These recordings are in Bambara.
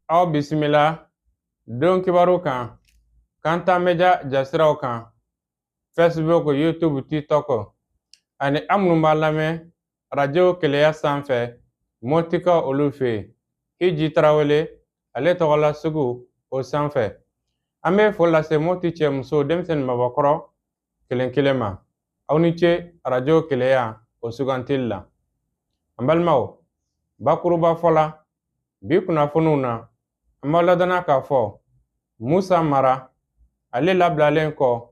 Aw bisimila don kibaru kan Kanta Media jasiraw kan Facebook, YouTube, TikTok ani an minnu b'a lamɛn radio Keleya sanfɛ Motika olu fɛ yen. Hiji Tarawele ale tɔgɔla Sugu o sanfɛ. An bɛ foli lase Moti cɛ muso denmisɛnnin mabɔkɔrɔ kelen kelen ma. Aw ni ce radio Keleya o sugantili la. An balimaw, bakuruba fɔla bi kunnafoniw na an b'a ladonna k'a fɔ Musa Mara ale labilalen kɔ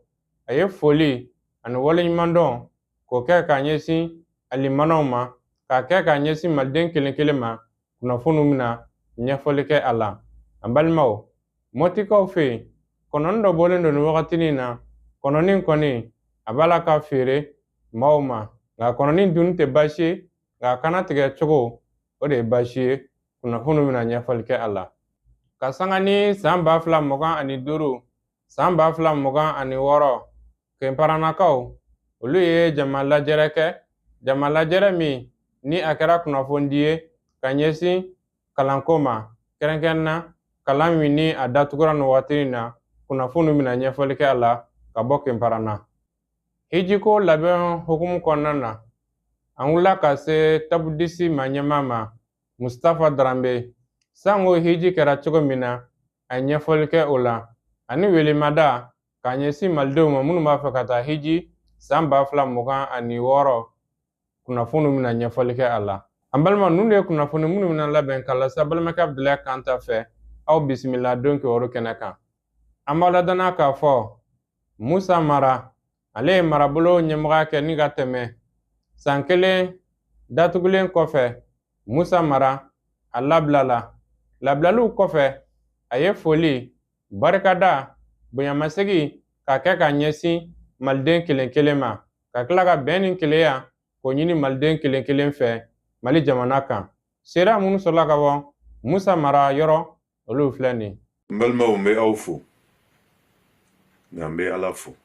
a ye foli ani waleɲumandɔn k'o kɛ k'a ɲɛsin alimanaw ma k'a kɛ k'a ɲɛsin maliden kelen kelen ma kunnafoniw bɛna ɲɛfɔli kɛ a la. An balimaw, Motikaw fɛ yen kɔnɔni dɔ bɔlen don nin wagatinin na. Kɔnɔni kɔni a b'a la ka feere maaw ma, nka kɔnɔni dunni tɛ baasi ye, nka a kana tigɛ cogo o de ye baasi ye. Kunnafoniw bɛna ɲɛfɔli kɛ a la. Ka sanga ni san 2025 san 2026 Kɛnparanakaw olu ye jama lajɛrɛ kɛ, jama lajɛrɛ min ni a kɛra kunnafoni ye ka ɲɛsin kalanko ma, kɛrɛnkɛrɛnna kalan min ni a datugura nin waati na kunnafoniw bɛna ɲɛfɔli kɛ a la ka bɔ Kɛnparanna. Hijiko labɛn hukumu kɔnɔna na an wulila ka se Tabudisi ɲɛmaa ma Mustafa Darambe. Sango hiji kɛra cogo min na a ye ɲɛfɔli kɛ o la ani welemada k'a ɲɛsin malidenw ma minnu b'a fɛ ka taa hiji san 2026 kunnafoniw bɛna ɲɛfɔli kɛ a la. An balima ninnu de ye kunnafoni minnu bɛna labɛn ka lase balimakɛ Abdulayi Kanta fɛ. Aw bisimila don kibaru kɛnɛ kan. An b'a ladonna k'a fɔ Musa Mara ale ye marabolo ɲɛmɔgɔya kɛ ni ka tɛmɛ san 1 datugulen kɔfɛ. Musa Mara a labilala. Labilaliw kɔfɛ a ye foli, barikada, bonyamasegi k'a kɛ k'a ɲɛsin maliden kelen kelen ma, ka tila ka bɛn ni keleya k'o ɲini maliden kelen kelen fɛ Mali jamana kan. Seereya minnu sɔrɔla ka bɔ Musa Mara yɔrɔ olu filɛ nin. N balimaw n bɛ aw fo, nka n bɛ Ala fo.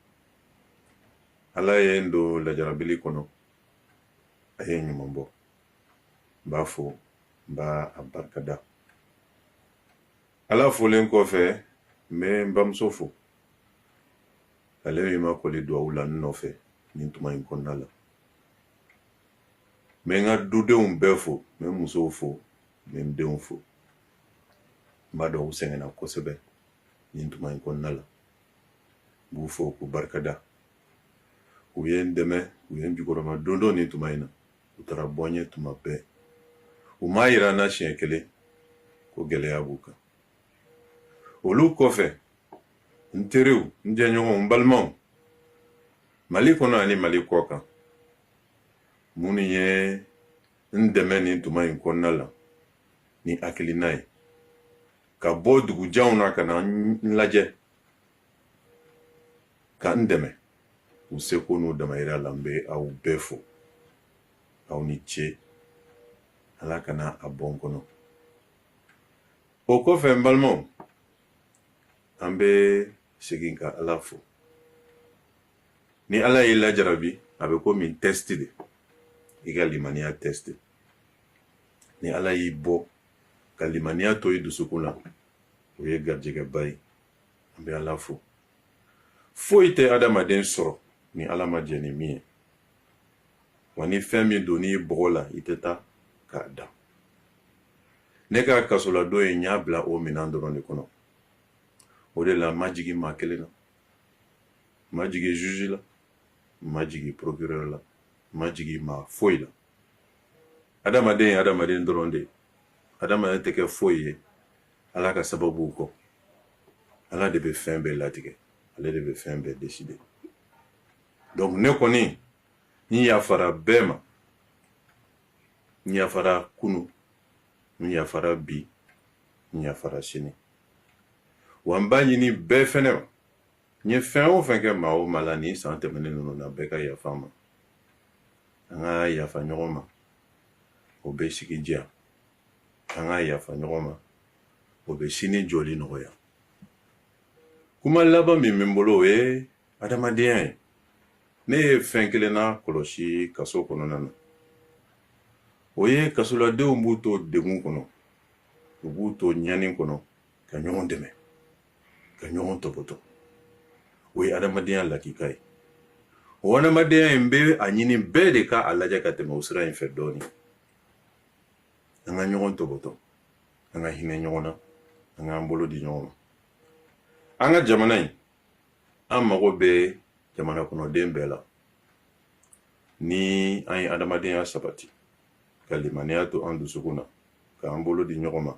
Ala ye n don lajarabili kɔnɔ, a ye ɲuman bɔ. N b'a fo, n b'a barikada. Ala folen kɔfɛ n bɛ n bamuso fo. Ale min ma kɔli duwawu la n nɔfɛ nin tuma in kɔnɔna la. N bɛ n ka dudenw bɛɛ fo, n bɛ n musow fo, n bɛ n denw fo. N b'a dɔn u sɛgɛnna kosɛbɛ nin tuma in kɔnɔna la. N b'u fo k'u barikada. U ye n dɛmɛ, u ye n jukɔrɔma don dɔ nin tuma in na. U taara bɔ n ye tuma bɛɛ. U m'a yira n na siɲɛ kelen ko gɛlɛya b'u kan. Olu kɔfɛ n teriw, n jɛɲɔgɔnw, n balimaw, Mali kɔnɔ ani Mali kɔ kan, minnu ye n dɛmɛ nin tuma in kɔnɔna la ni hakilina ye ka bɔ dugujanw na ka na n lajɛ ka n dɛmɛ u seko n'u damayira la. N bɛ aw bɛɛ fo. Aw ni ce. Ala kana a bɔ n kɔnɔ. O kɔfɛ n balimaw, an bɛ segin ka Ala fo. Ni Ala y'i lajarabi a bɛ komi test de, i ka limaniya test. Ni Ala y'i bɔ ka limaniya to i dusukun na, o ye garijɛgɛba ye. An bɛ Ala fo. Foyi tɛ adamaden sɔrɔ ni Ala ma jɛ ni min ye. Wa ni fɛn min don n'i bɔgɔ la i tɛ taa k'a da. Ne ka kasoladon ye n y'a bila o minɛn dɔrɔn de kɔnɔ. O de la n ma jigin maa kelen na, n ma jigin juge la, n ma jigin procureur la, n ma jigin maa foyi la. Adamaden ye adamaden dɔrɔn de ye. Adamaden tɛ kɛ foyi ye Ala ka sababu kɔ. Ala de bɛ fɛn bɛɛ latigɛ, ale de bɛ fɛn bɛɛ décider. Donc ne kɔni n yafara bɛɛ ma. N yafara kunu, n yafara bi, n yafara sini. Wa n b'a ɲini bɛɛ fɛnɛ ma. N ye fɛn o fɛn kɛ maa o maa la nin san tɛmɛnen ninnu na bɛɛ ka yafa n ma. An ka yafa ɲɔgɔn ma, o bɛ sigi diya. An ka yafa ɲɔgɔn ma, o bɛ sini jɔli nɔgɔya. Kuma laban min bɛ n bolo o ye adamadenya ye. Ne ye fɛn kelen na kɔlɔsi kaso kɔnɔna na. O ye kasoladenw b'u to degun kɔnɔ. u b'u to ɲani kɔnɔ ka ɲɔgɔn dɛmɛ ka ɲɔgɔn tɔpɔtɔ o ye adamadenya lakika ye o adamadenya in bɛ a ɲini bɛɛ de ka a lajɛ ka tɛmɛ o sira in fɛ dɔɔni an ka ɲɔgɔn tɔpɔtɔ an ka hinɛ ɲɔgɔn na an k'an bolo di ɲɔgɔn ma an ka jamana in an mago bɛ jamana kɔnɔden bɛɛ la ni an ye adamadenya sabati ka limaniya to an dusukun na k'an bolo di ɲɔgɔn ma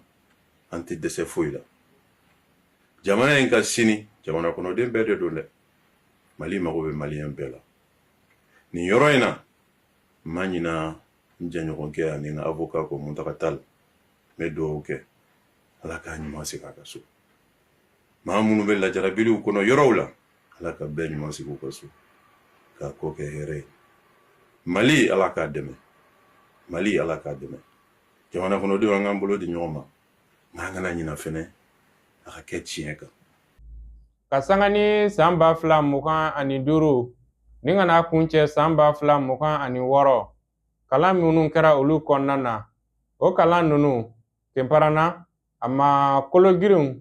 an tɛ dɛsɛ foyi la jamana in ka sini jamana kɔnɔden bɛɛ de don dɛ Mali mago bɛ maliyɛn bɛɛ la nin yɔrɔ in na n ma ɲina n jɛɲɔgɔnkɛ ani n ka avocat ko Muntaka Tall n bɛ dugawu kɛ Ala k'a ɲuman segin a ka so maa minnu bɛ lajarabiliw kɔnɔ yɔrɔw la Ala ka bɛɛ ɲuman segin u ka so k'a ko kɛ hɛrɛ ye Mali Ala k'a dɛmɛ Mali Ala k'a dɛmɛ jamana kɔnɔdenw an k'an bolo di ɲɔgɔn ma n'an kana ɲina fɛnɛ a ka kɛ tiɲɛ kan ka sanga ni san 2025 ni ka n'a kuncɛ san 2026 kalan minnu kɛra olu kɔnɔna na o kalan ninnu kenparana a ma kolo girinw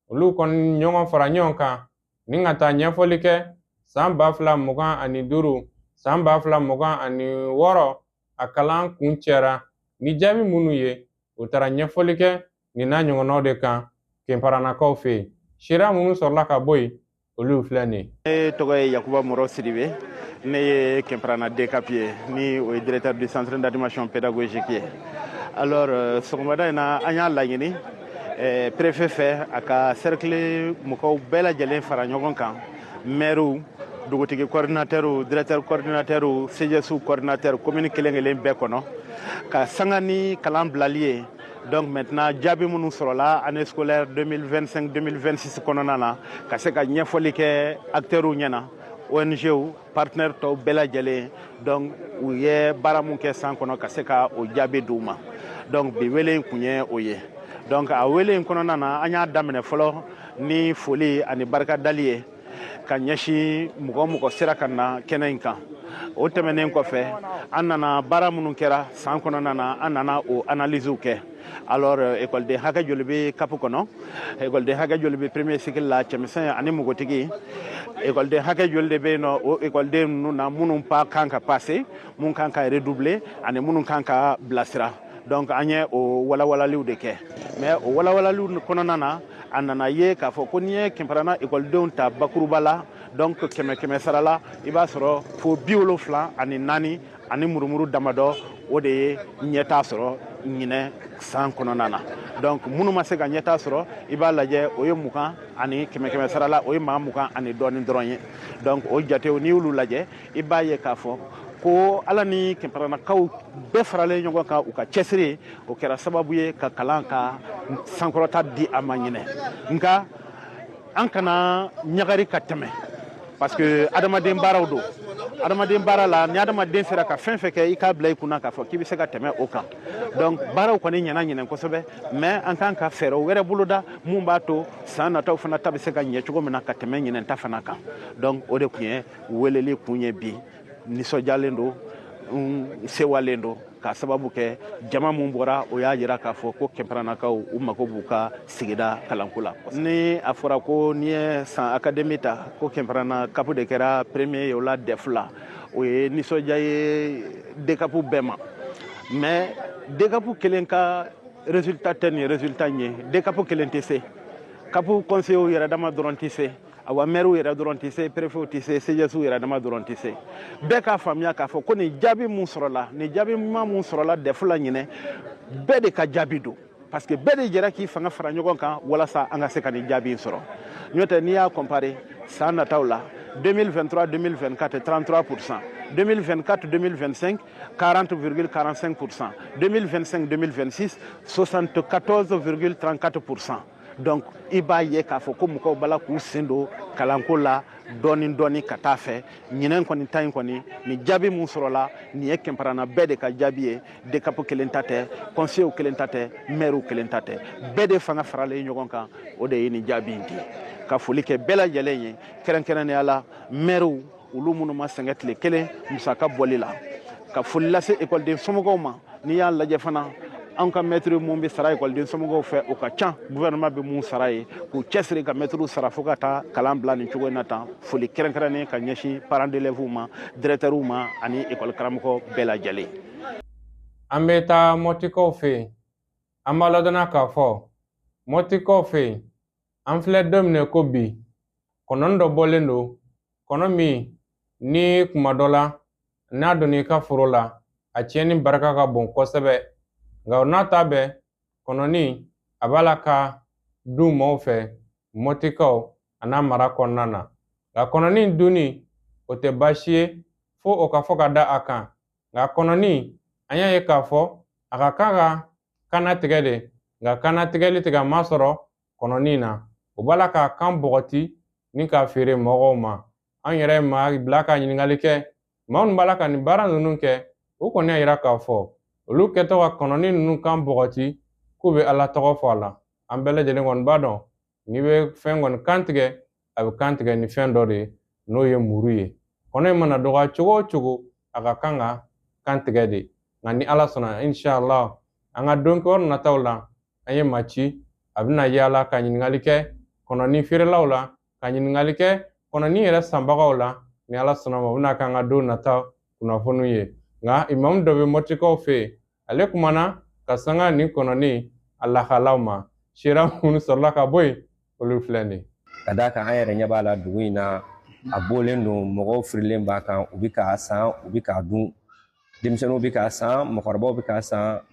olu kɔni ɲɔgɔn fara ɲɔgɔn kan ni ka taa ɲɛfɔli kɛ san 2025 san 2026 a kalan kuncɛra ni jaabi minnu ye u taara ɲɛfɔli kɛ nin n'a ɲɔgɔnnaw de kan kenparanakaw fɛ yen sira minnu sɔrɔla ka bɔ yen olu filɛ nin ye. Ne tɔgɔ ye Yakuba Moro Sidibe ne ye Kenparana DCAP ye ni o ye directeur du centre d'animation pédagogique ye alors sɔgɔmada in na an y'a laɲini préfet fɛ a ka cercle mɔgɔw bɛɛ lajɛlen fara ɲɔgɔn kan maires dugutigi coordinateurs directeur coordinateurs CGS coordinateurs commune kelen kelen bɛɛ kɔnɔ ka sanga ni kalan bilali ye donc maintenant jaabi minnu sɔrɔla année scolaire 2025-2026 kɔnɔna na ka se ka ɲɛfɔli kɛ acteurs ɲɛna ONG partenaires tɔw bɛɛ lajɛlen donc u ye baara mun kɛ san kɔnɔ ka se ka o jaabi d'u ma donc bi wele in kun ye o ye donc a wele in kɔnɔna na an y'a daminɛ fɔlɔ ni foli ani barikadali ye ka ɲɛsin mɔgɔ mɔgɔ sera ka na kɛnɛ in kan o tɛmɛnen kɔfɛ an nana baara minnu kɛra san kɔnɔna na an nana o analysew kɛ alors école hakɛ joli bɛ CAP kɔnɔ école hakɛ joli bɛ premier cycle la cɛmisɛn ani npogotigi école hakɛ joli de bɛ yen nɔ o école ninnu na minnu kan ka passer mun kan ka redoubler ani minnu kan ka bilasira donc an ye o walawalaliw de kɛ mais o walawalaliw kɔnɔna na a nana ye k'a fɔ ko n'i ye Kenparana écoledenw ta bakuruba la donc kɛmɛ sara la i b'a sɔrɔ fo 74 ani 4 ani murumuru damadɔ o de ye ɲɛta sɔrɔ ɲinɛ san kɔnɔna na donc minnu ma se ka ɲɛta sɔrɔ i b'a lajɛ o ye 20 ani kɛmɛ sara la o ye maa 20 ani dɔɔni dɔrɔn ye donc o jatew n'i y'olu lajɛ i b'a ye k'a fɔ ko ala ni Kenparanakaw bɛɛ faralen ɲɔgɔn kan u ka cɛsiri o kɛra sababu ye ka kalan ka sankɔrɔta di a ma ɲinɛ nka an kana ɲagari ka tɛmɛ parce que adamaden baaraw don adamaden baara la ni adamaden sera ka fɛn fɛn kɛ i k'a bila i kunna k'a fɔ k'i bɛ se ka tɛmɛ o kan donc baaraw kɔni ɲɛna ɲinɛ kosɛbɛ mais an kan ka fɛɛrɛw wɛrɛ boloda mun b'a to san nataw fana ta bɛ se ka ɲɛ cogo min na ka tɛmɛ ɲinɛ ta fana kan donc o de kun ye weleli kun ye bi nisɔndiyalen don sewalen don ka sababu kɛ jama mun bɔra o y'a jira k'a fɔ ko Kenparanakaw u mago b'u ka sigida kalanko la ni a fɔra ko n'i ye san académie ta ko Kenparana CAP de kɛra premier ye o la DEF la o ye nisɔndiya ye DCAP bɛɛ ma mais DCAP kelen ka résultat tɛ nin résultat ɲɛ DCAP kelen tɛ se CAP conseillers yɛrɛ dama dɔrɔn tɛ se awa maires yɛrɛ dɔrɔn tɛ se préfets tɛ se CGS yɛrɛ dama dɔrɔn tɛ se bɛɛ k'a faamuya k'a fɔ ko nin jaabi mun sɔrɔla nin jaabi ɲuman mun sɔrɔla DEF la ɲinɛ bɛɛ de ka jaabi don parce que bɛɛ de jɛra k'i fanga fara ɲɔgɔn kan walasa an ka se ka nin jaabi in sɔrɔ n'o tɛ n'i y'a comparer san nataw la 2023-2024 33%, 2024-2025 40,45%, 2025-2026 74,34%. Donc i b'a ye k'a fɔ ko mɔgɔw bala k'u sen don kalanko la dɔɔni dɔɔni ka taa fɛ ɲinɛn kɔni ta in kɔni ni jaabi mun sɔrɔla nin ye Kenparana bɛɛ de ka jaabi ye DCAP kelen ta tɛ conseillers kelen ta tɛ maires kelen ta tɛ bɛɛ de fanga faralen ɲɔgɔn kan o de ye nin jaabi in di ka foli kɛ bɛɛ lajɛlen ye kɛrɛnkɛrɛnnenya la maires olu minnu ma sɛgɛn tile kelen musaka bɔli la ka foli lase écoleden somɔgɔw ma n'i y'a lajɛ fana an ka mɛtiri mun bɛ sara ekɔliden somɔgɔw fɛ o ka ca gouvernement bɛ mun sara ye k'u cɛsiri ka mɛtiriw sara fo ka taa kalan bila nin cogo in na tan foli kɛrɛnkɛrɛnnen ka ɲɛsin parents d'élèves ma directeurs ma ani école karamɔgɔ bɛɛ lajɛlen. An bɛ taa mɔtikaw fɛ yen an b'a ladɔnna k'a fɔ mɔtikaw fɛ yen an filɛ don minɛ ko bi kɔnɔni dɔ bɔlen don kɔnɔ min ni kuma dɔ la n'a donna i ka foro la a tiɲɛni barika ka bon kosɛbɛ nka o n'a ta bɛɛ kɔnɔni a b'a la ka du maaw fɛ mɔtikaw a n'a mara kɔnɔna na nka kɔnɔni dunni o tɛ baasi ye fo o ka fɔ ka da a kan nka kɔnɔni an y'a ye k'a fɔ a ka kan ka kana tigɛ de nka kana tigɛli tɛ ka masɔrɔ kɔnɔni na o b'a la k'a kan bɔgɔti ni k'a feere mɔgɔw ma an yɛrɛ maa bila ka ɲininkali kɛ maa minnu b'a la ka nin baara ninnu kɛ o kɔni y'a yira k'a fɔ olu kɛtɔ ka kɔnɔni ninnu kan bɔgɔti k'u bɛ ala tɔgɔ fɔ a la an bɛɛ lajɛlen kɔni b'a dɔn n'i bɛ fɛn kɔni kan tigɛ a bɛ kan tigɛ ni fɛn dɔ de ye n'o ye muru ye kɔnɔ in mana dɔgɔya cogo o cogo a ka kan ka kan tigɛ de nka ni ala sɔnna inshallah an ka don kɛyɔrɔ nataw la an ye maa ci a bɛna yaala ka ɲininkali kɛ kɔnɔni feerelaw la ka ɲininkali kɛ kɔnɔni yɛrɛ sanbagaw la ni ala sɔnna ma o bɛna k'an ka don nata kunnafoniw ye nka imamu dɔ bɛ mɔtikaw fɛ yen ale kumana ka sanga nin kɔnɔni a lahalaw ma sera minnu sɔrɔla ka bɔ yen olu filɛ nin ye ka d'a kan an yɛrɛ ɲɛ b'a la dugu in na a bɔlen don mɔgɔw firilen b'a kan u bɛ k'a san u bɛ k'a dun denmisɛnninw bɛ k'a san mɔgɔkɔrɔbaw bɛ k'a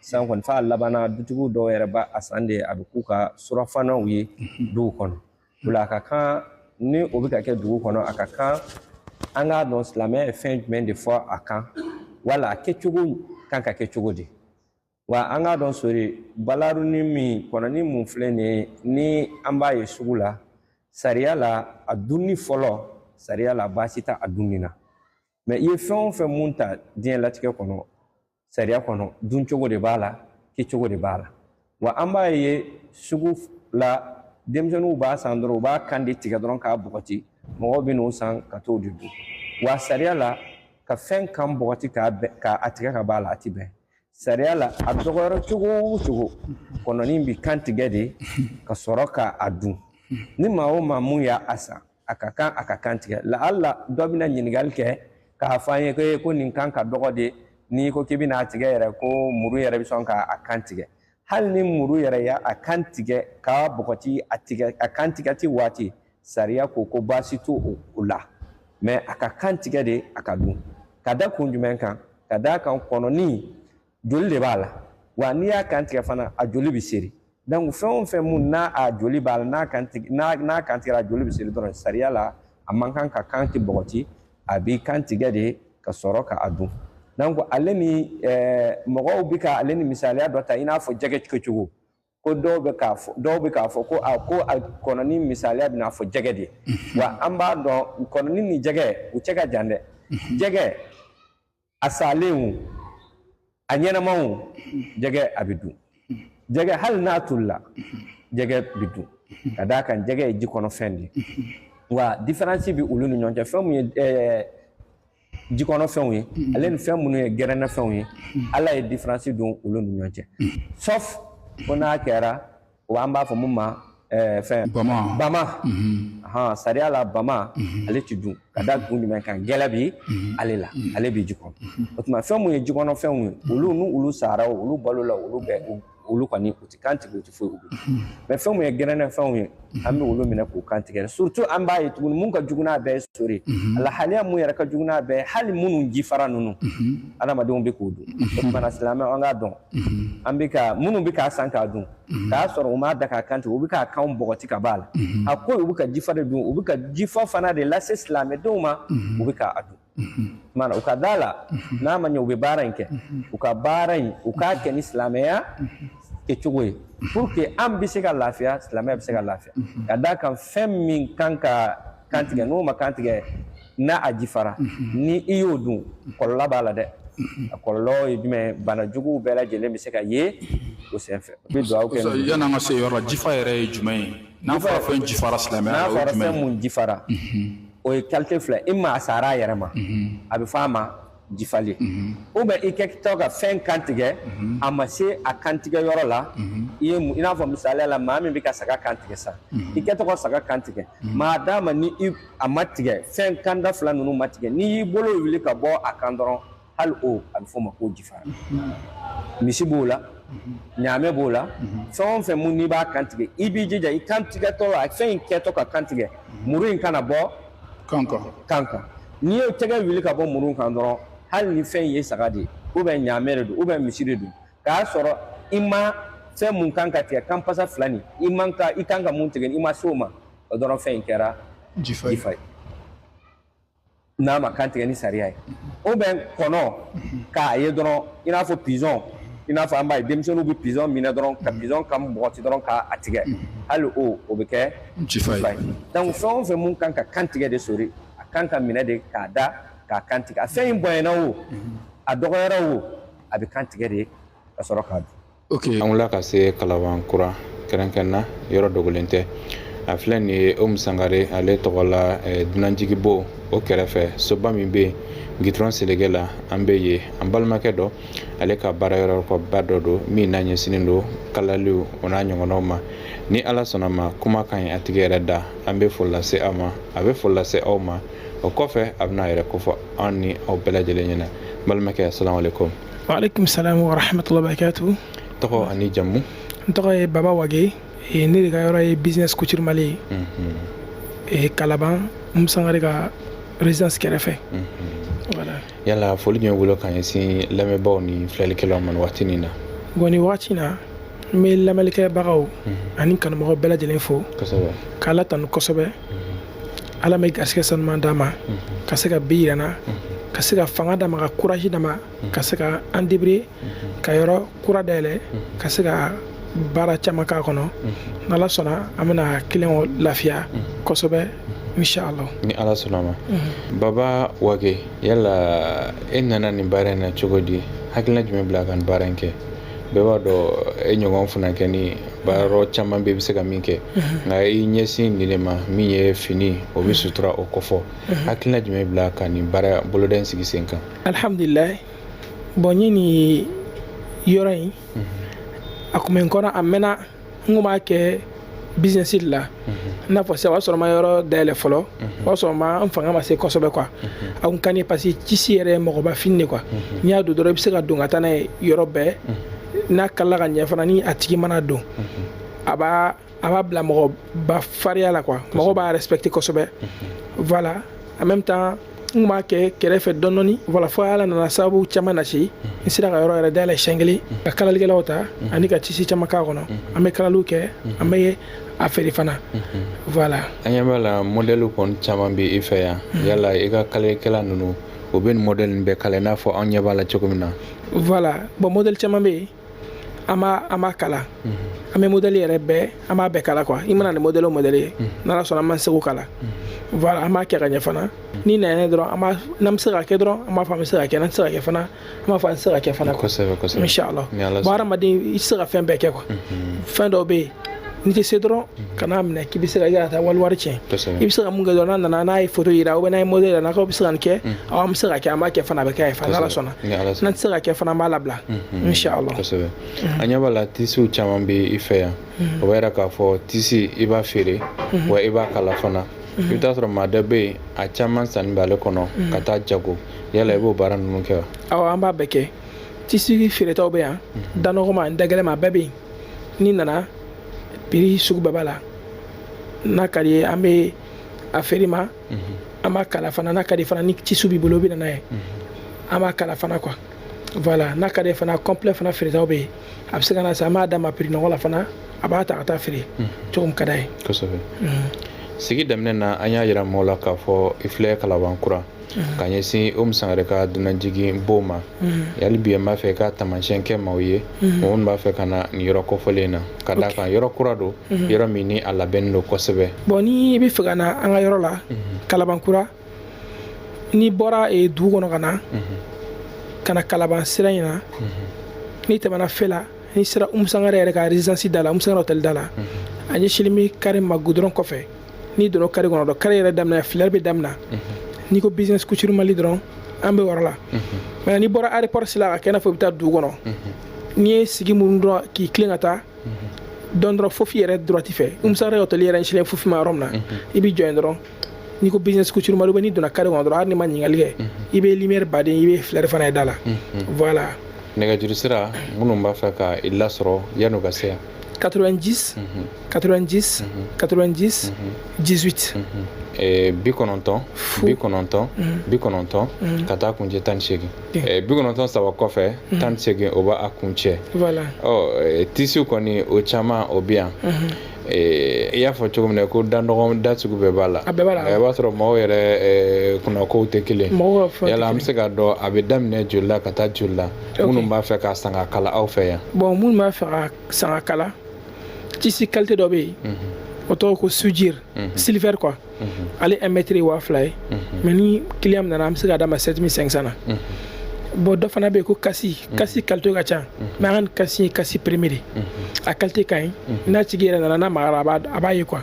san kɔni f'a labanna dutigiw dɔw yɛrɛ b'a san de a bɛ k'u ka surafanaw ye duw kɔnɔ o la a ka kan ni o bɛ ka kɛ dugu kɔnɔ a ka kan an k'a dɔn silamɛya ye fɛn jumɛn de fɔ a kan wala a kɛcogo kan ka kɛ cogo di wa an k'a dɔn sori balarunin min kɔnɔni mun filɛ nin ye ni an b'a ye sugu la sariya la a dunni fɔlɔ sariya la baasi tɛ a dunni na mɛ i ye fɛn o fɛn mun ta diɲɛ latigɛ kɔnɔ sariya kɔnɔ dun cogo de b'a la kɛcogo de b'a la wa an b'a ye sugu la denmisɛnninw b'a san dɔrɔn u b'a kan de tigɛ dɔrɔn k'a bɔgɔti mɔgɔw bɛ n'o san ka t'o de dun wa sariya la ka fɛn kan bɔgɔti k'a tigɛ ka b'a la a ti bɛn sariya la a dɔgɔyara cogo o cogo kɔnɔni bɛ kan tigɛ de ka sɔrɔ k'a dun ni maa o maa mun y'a san a ka kan tigɛ la ala dɔ bɛna ɲininkali kɛ k'a fɔ an ye ko nin kan ka dɔgɔ de n'i ko k'i bɛna a tigɛ yɛrɛ ko muru yɛrɛ bɛ sɔn k'a kan tigɛ hali ni muru yɛrɛ y'a kan tigɛ k'a bɔgɔti a kan tigɛti waati sariya ko baasi t'o la mɛ a ka kan tigɛ de a ka dun ka da kun jumɛn kan ka da kan kɔnɔni joli de b'a la wa n'i y'a kan tigɛ fana a joli bɛ seri donc fɛn o fɛn mun n'a a joli b'a la n'a kan tigɛra a joli bɛ seri dɔrɔn sariya la a man kan ka kan ti bɔgɔti a b'i kan tigɛ de ka sɔrɔ k'a dun donc ale ni mɔgɔw bɛ ka ale ni misaliya dɔ ta i n'a fɔ jɛgɛ kɛcogo ko dɔw bɛ k'a fɔ ko a kɔnɔni misaliya bɛ n'a fɔ jɛgɛ de wa an b'a dɔn kɔnɔni ni jɛgɛ u cɛ ka jan dɛ jɛgɛ a salen a ɲɛnamaw jɛgɛ a bɛ dun jɛgɛ hali n'a tolila jɛgɛ bɛ dun ka d'a kan jɛgɛ ye ji kɔnɔfɛn de wa différence bɛ olu ni ɲɔgɔn cɛ fɛn mun ye ji kɔnɔfɛnw ye ale ni fɛn minnu ye gɛrɛnnafɛnw ye ala ye différence don olu ni ɲɔgɔn cɛ sauf ko n'a kɛra wa an b'a fɔ mun ma fɛn bama sariya la bama ale ti dun ka da kun jumɛn kan gɛlɛ bi ale la ale bɛ ji kɔnɔ o tuma fɛn mun ye ji kɔnɔfɛnw ye olu n'olu sara olu balo la olu kɔni u ti kan tigɛ u ti foyi u mɛ fɛn mun ye gɛrɛnnafɛnw ye an bɛ olu minɛ k'u kan tigɛ surtout an b'a ye tuguni mun ka jugu n'a bɛɛ ye sori lahaliya mun yɛrɛ ka jugu n'a bɛɛ hali minnu ji fara ninnu adamadenw bɛ k'o dun o tuma silamɛ an k'a dɔn an bɛ ka minnu bɛ k'a san k'a dun k'a sɔrɔ u m'a da k'a kan tigɛ u bɛ k'a kan bɔgɔti ka b'a la a ko u bɛ ka jifa de dun u bɛ ka jifa fana de lase silamɛdenw ma u bɛ k'a dun mana u ka da la n'a ma ɲɛ u bɛ baara in kɛ u ka baara in u k'a kɛ ni silamɛya kɛcogo ye pour que an bɛ se ka lafiya silamɛya bɛ se ka lafiya ka d'a kan fɛn min kan ka kan tigɛ n'o ma kan tigɛ n'a a jifara ni i y'o dun kɔlɔlɔ b'a la dɛ a kɔlɔlɔ ye jumɛn bana juguw bɛɛ lajɛlen bɛ se ka ye o senfɛ u bɛ dugawu kɛ yan'an ka se yɔrɔ la jifa yɛrɛ ye jumɛn ye n'a fɔra fɛn jifara silamɛya n'a fɔra fɛn mun jifara o ye qualité fila i ma a sara a yɛrɛ ma a bɛ fɔ a ma jifali ou bien i kɛ tɔ ka fɛn kantigɛ a ma se a kantigɛ yɔrɔ la i ye i n'a fɔ misaliya la maa min bɛ ka saga kantigɛ sa i kɛ tɔ ka saga kantigɛ maa d'a ma ni a ma tigɛ fɛn kanda fila ninnu ma tigɛ n'i y'i bolo wuli ka bɔ a kan dɔrɔn hali o a bɛ fɔ o ma ko jifa misi b'o la ɲaamɛ b'o la fɛn o fɛn mun n'i b'a kantigɛ i b'i jija i kantigɛtɔ a fɛn in kɛtɔ ka kantigɛ muru in kana bɔ kan kan n'i y'o tɛgɛ wuli ka bɔ muru kan dɔrɔn hali ni fɛn ye saga de ou bien ɲaamɛ de don ou bien misi de don k'a sɔrɔ i ma fɛn mun kan ka tigɛ kan pasa fila nin i kan ka mun tigɛ i ma se o ma o dɔrɔn fɛn in kɛra jifa ye n'a ma kantigɛ ni sariya ye ou bien kɔnɔ k'a ye dɔrɔn i n'a fɔ pizɔn i n'a fɔ an b'a ye denmisɛnninw bɛ pizɔn minɛ dɔrɔn ka pizɔn kan bɔgɔti dɔrɔn k'a tigɛ hali o bɛ kɛ jifa ye donc fɛn o fɛn mun kan ka kantigɛ de sori a kan ka minɛ de k'a da k'a kantigɛ a fɛn in bonyana o a dɔgɔyara o a bɛ kantigɛ de ka sɔrɔ k'a dun. An wulila ka se Kalabankura kɛrɛnkɛrɛnna yɔrɔ dogolen tɛ a filɛ nin ye Umu Sangare ale tɔgɔ la dunanjigibo o kɛrɛfɛ soba min bɛ yen gitɔrɔn selege la an bɛ yen an balimakɛ dɔ ale ka baara yɔrɔba dɔ don min n'a ɲɛsinnen don kalaliw o n'a ɲɔgɔnnaw ma ni ala sɔnna ma kuma ka ɲi a tigi yɛrɛ da an bɛ foli lase a ma a bɛ foli lase aw ma o kɔfɛ a bɛna a yɛrɛ kofɔ an ni aw bɛɛ lajɛlen ɲɛna balimakɛ assalamu alaikum. Wa alaikum salam wa rahmatullahi wa barakatuh. Tɔgɔ ani jamu? N tɔgɔ ye Baba Wage ne de ka yɔrɔ ye business couture Mali Kalaban Umu Sangare ka résidence kɛrɛfɛ. Voilà. Yala foli jumɛn bolo ka ɲɛsin lamɛnbaaw ni filɛlikɛlaw ma waati nin na? Bon nin waati na n bɛ lamɛnlikɛbagaw ani kanubagaw bɛɛ lajɛlen fo k'Ala tanu kosɛbɛ Ala ma garisɛgɛ sanuman d'a ma ka se ka bi yira n na ka se ka fanga d'a ma ka courage d'a ma ka se ka an débrouiller ka yɔrɔ kura dayɛlɛ ka se ka baara caman k'a kɔnɔ n'Ala sɔnna an bɛna client lafiya kosɛbɛ inshallah ni Ala sɔnna ma. Baba Wage yala e nana nin baara in na cogo di hakilina jumɛn bila ka nin baara in kɛ bɛɛ b'a dɔn e ɲɔgɔn fana kɛ ni baarayɔrɔ caman bɛ se ka min kɛ nka i ɲɛsin nin de ma min ye fini o bɛ sutura o kɔfɔ hakilina jumɛn bila ka nin baara boloda in sigi sen kan? Alhamdulillah bon n ye nin yɔrɔ in a kun bɛ n kɔnɔ a mɛnna n kun b'a kɛ business de la n'a fɔ sisan o y'a sɔrɔ n ma yɔrɔ dayɛlɛ fɔlɔ o y'a sɔrɔ n fanga ma se kosɛbɛ quoi a kun ka di n ye parce que tisi yɛrɛ ye mɔgɔba fini de quoi n'i y'a don dɔrɔn i bɛ se ka don ka taa n'a ye yɔrɔ bɛɛ n'a kalala ka ɲɛ fana ni a tigi mana don a b'a bila mɔgɔba fariya la quoi mɔgɔ b'a respecter kosɛbɛ voilà en même temps n kun b'a kɛ kɛrɛfɛ dɔɔni voilà fo Ala nana sababu caman nasi n sera ka yɔrɔ yɛrɛ dayɛlɛ siɲɛ kelen ka kalalikɛlaw ta ani ka tisi caman k'a kɔnɔ an bɛ kalaliw kɛ an bɛ a feere fana voilà. An ɲɛ b'a la modèle kɔni caman bɛ i fɛ yan yala i ka kalalikɛla ninnu o bɛ nin modèle nin bɛɛ kala i n'a fɔ an ɲɛ b'a la cogo min na? Voilà bon modèle caman bɛ yen an b'a kala an bɛ modèle yɛrɛ bɛɛ an b'a bɛɛ kala quoi i mana nin modèle o modèle ye n'Ala sɔnna an b'an seko kala voilà an b'a kɛ ka ɲɛ fana ni nana dɔrɔn n'an bɛ se ka kɛ dɔrɔn an b'a fɔ an bɛ se ka kɛ n'an tɛ se ka kɛ fana an b'a fɔ an tɛ se ka kɛ fana kosɛbɛ inshallah bon hadamaden i tɛ se ka fɛn bɛɛ kɛ quoi fɛn dɔw bɛ yen n'i tɛ se dɔrɔn kana minɛ k'i bɛ se ka yala taa wari tiɲɛ i bɛ se ka mun kɛ dɔrɔn n'a nana n'a ye photo yira ou bien n'a ye modèle yira n'a ko bɛ se ka nin kɛ an bɛ se ka kɛ an b'a kɛ fana a bɛ kɛ ye fana n'Ala sɔnna n'an tɛ se ka kɛ fana an b'a labila inshallah. Kosɛbɛ an ɲɛ b'a la tisiw caman bɛ i fɛ yan o b'a yira k'a fɔ tisi i b'a feere wa i b'a kala fana i bɛ taa sɔrɔ maa dɔ bɛ yen a caman sanni b'ale kɔnɔ ka taa jago yala i b'o baara ninnu kɛ wa? Awɔ an b'a bɛɛ kɛ tisi feeretaw bɛ yan danɔgɔma dagɛlɛma bɛɛ bɛ yen n'i nana prix sugu bɛɛ b'a la n'a ka di ye an bɛ a feere ma an b'a kala fana n'a ka di fana ni tisi b'i bolo i bɛ na n'a ye an b'a kala fana quoi voilà n'a ka di fana complet fana feeretaw bɛ yen a bɛ se ka na sisan an b'a d'a ma prix nɔgɔ la fana a b'a ta ka taa feere cogo min ka d'a ye. Kosɛbɛ sigi daminɛ na an y'a yira mɔgɔw la k'a fɔ i filɛ Kalabankura ka ɲɛsin Umu Sangare ka dunanjigi bo ma yali bi n b'a fɛ ka taamasiyɛn kɛ maaw ye minnu b'a fɛ ka na nin yɔrɔ kɔfɔlen na ka d'a kan yɔrɔ kura don yɔrɔ min ni a labɛnnen don kosɛbɛ. Bon ni i bɛ fɛ ka na an ka yɔrɔ la Kalabankura n'i bɔra dugu kɔnɔ ka na Kalaban sira in na n'i tɛmɛna fɛ la n'i sera Umu Sangare yɛrɛ ka résidence da la Umu Sangare hôtel da la a ɲɛsinnen bɛ carré ma goudron kɔfɛ n'i donna carré kɔnɔ carré yɛrɛ daminɛ fleur bɛ daminɛ n'i ko business couture Mali dɔrɔn an bɛ yɔrɔ la mais n'i bɔra aéroport sila ka kɛ n'a fɔ i bɛ taa dugu kɔnɔ n'i ye sigi mun dɔrɔn k'i tilen ka taa dɔn dɔrɔn fofi yɛrɛ droite fɛ umusare hôtel yɛrɛ ɲɛsilen fofi ma yɔrɔ min na i bɛ jɔ yen dɔrɔn n'i ko business couture malo n'i donna carré kɔnɔ dɔrɔn hali n'i ma ɲininkali kɛ i bɛ lumière baden i bɛ fleur fana ye da la voilà nɛgɛjuru sira minnu b'a fɛ ka i lasɔrɔ yan'u ka se yan 90 90 90 18 90 90 ka taa kuncɛ 18 90 saba kɔfɛ 18 o b'a kuncɛ voilà tisiw kɔni o caman o bɛ yan i y'a fɔ cogo min na ko danɔgɔn da sugu bɛɛ b'a la i b'a sɔrɔ mɔgɔw yɛrɛ kunnakow tɛ kelen yala an bɛ se k'a dɔn a bɛ daminɛ joli la ka taa joli la minnu b'a fɛ ka san ka kala aw fɛ yan bon minnu b'a fɛ ka san ka kala tisi qualité dɔ bɛ yen o tɔgɔ ko soudure silver quoi ale 1 mètre ye 2000 ye mais ni client nana an bɛ se k'a d'a ma 7500 na bon dɔ fana bɛ yen ko kasi qualité ka ca mais an ka kasi ye kasi premier de a qualité ka ɲi n'a tigi yɛrɛ nana n'a magara a b'a ye quoi